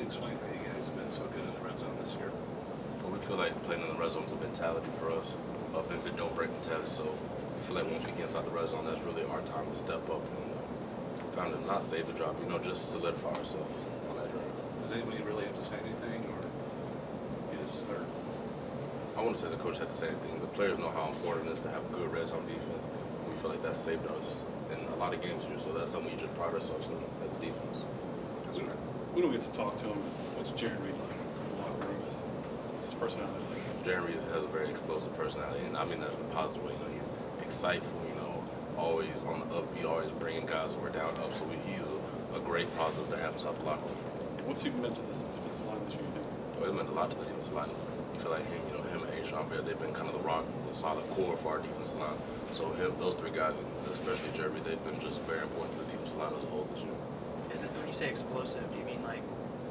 explain how you guys have been so good in the red zone this year? Well, we feel like playing in the red zone is a mentality for us, up and don't break mentality. So we feel like once we get inside the red zone, that's really our time to step up and kind of not save the drop, just solidify ourselves on that drive. Does anybody really have to say anything, or you just are? I wouldn't say the coach had to say anything. The players know how important it is to have a good red zone defense. We feel like that saved us in a lot of games here, so that's something we just pride ourselves in as a defense. We don't get to talk to him. What's Jarran Reed like in the locker room? What's his personality like? Jarran Reed has a very explosive personality, and I mean that in a positive way. He's exciteful, always on the upbeat, always bringing guys over down up. So he's a great positive to have inside the locker room. What's he meant to this defensive line this year, you think? Well, it meant a lot to the defensive line. You feel like him and A'Shawn Bear, they've been kind of the solid core for our defensive line. So those three guys, especially Jeremy, they've been just very important to the defensive line as a whole this year. Is it, when you say explosive, do you mean like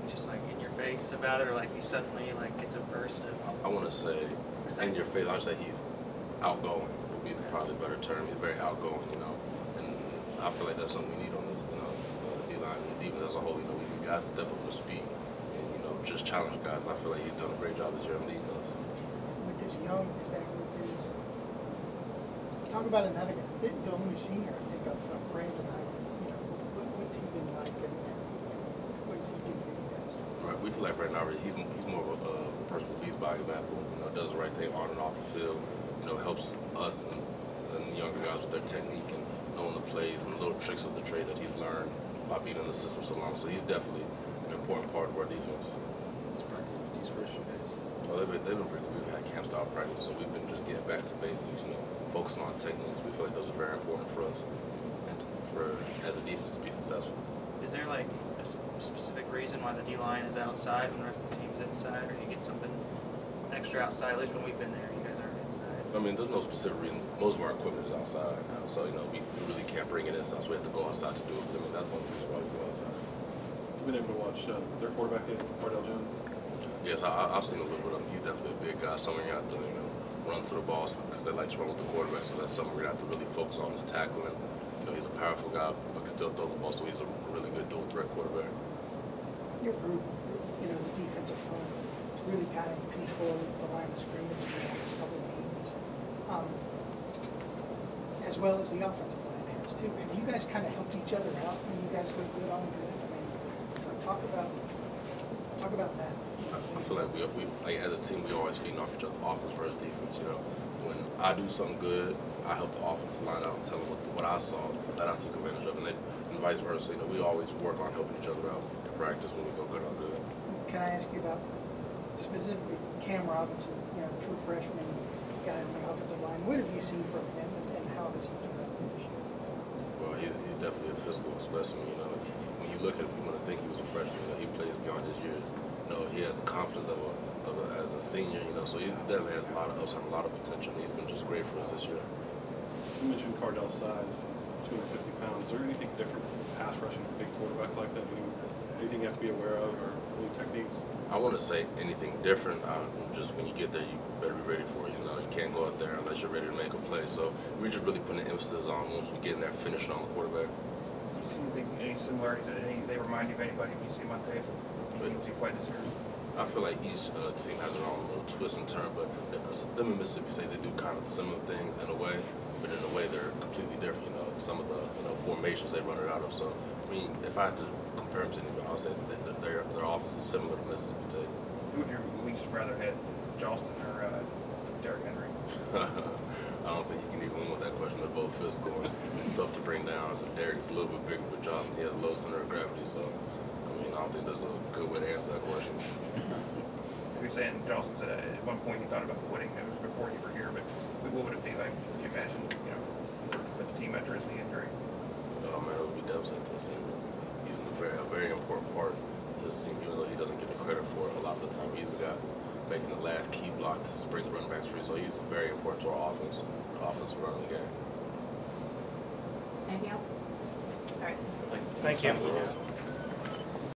just like in your face about it, or like he suddenly like gets a burst of? I want to say in your face. I would say he's outgoing. Would be probably a better term. He's very outgoing, and I feel like that's something we need on this, D-line. Even as a whole, we got to step up to speed and just challenge guys. And I feel like he's done a great job this year on defense. With his young, is that with his? Talk about another guy, the only senior I think up front, Brandon. What's he been like, and what does he do for you guys? Right, we feel like Brandon Aubrey, he's more of a person who leads by example. Does the right thing on and off the field. Helps us and the younger guys with their technique and knowing the plays and the little tricks of the trade that he's learned by being in the system so long. So he's definitely an important part of our defense. These first few days. Well, they've been pretty good. We've had camp style practice, so we've been just getting back to basics. Focusing on techniques. We feel like those are very important for us and for as a defense to be successful. Is there like a specific reason why the D-line is outside when the rest of the team's inside, or do you get something extra outside? At least when we've been there, you guys aren't inside. I mean, there's no specific reason. Most of our equipment is outside, so we really can't bring it inside. So we have to go outside to do it. But I mean, that's the only reason why we go outside. You've been able to watch their quarterback yet, Cardale Jones? Yes, I've seen a little bit of him. He's definitely a big guy. Someone you have to run to the ball because they like to run with the quarterback. So that's something we're gonna have to really focus on is tackling. He's a powerful guy, but can still throw the ball. So he's a really good dual threat quarterback. Your group, the defensive front, really kind of control the line of scrimmage in the next couple of games, as well as the offensive line has too. Have you guys kind of helped each other out when you guys go good on good? I mean, talk about that. I feel like we like as a team, we always feeding off each other, offense versus defense. When I do something good, I help the offensive line out and tell them what I saw that I took advantage of, and vice versa. We always work on helping each other out in practice when we go good on good. Can I ask you about specifically Cam Robinson, true freshman guy on the offensive line? What have you seen from him, and how has he developed this year? Well, he's definitely a physical specimen. When you look at him, you want to think he was a freshman. He plays beyond his years. He has confidence as a senior. So he definitely has a lot of upside, a lot of potential. He's been just great for us this year. You mentioned Cardale's size. He's 250 pounds. Is there anything different pass rushing a big quarterback like that? Anything you have to be aware of, or any techniques? I want to say anything different. Just when you get there, you better be ready for it. You can't go out there unless you're ready to make a play. So we're just really putting emphasis on once we get in there, finishing on the quarterback. Do you see any similarities? They remind you of anybody when you see them on tape? Any teams you quite deserve? I feel like each team has their own little twist and turn, but them in Mississippi State, they do kind of similar things in a way, but in a way they're completely different. Some of the formations they run it out of. So I mean, if I had to compare them to anybody, I would say that their offense is similar to Mississippi State. Who would you least rather have, Charleston or Derrick Henry? I don't think you can even win with that question. They're both physical and tough to bring down. Derrick's a little bit bigger, but Charleston, he has a low center of gravity. So I don't think there's a good way to answer that question. You're saying Charleston said at one point he thought about quitting. It was before you were here, but what would it be like? Can you imagine, with the team after his knee injury? Oh man, it would be devastating to see him. He's a very important part to this team, even though he doesn't get the credit for it a lot of the time. He's the guy making the last key block to spring the running backs free. So he's very important to our offense, the offensive run of the game. Anything else? All right. Thank you.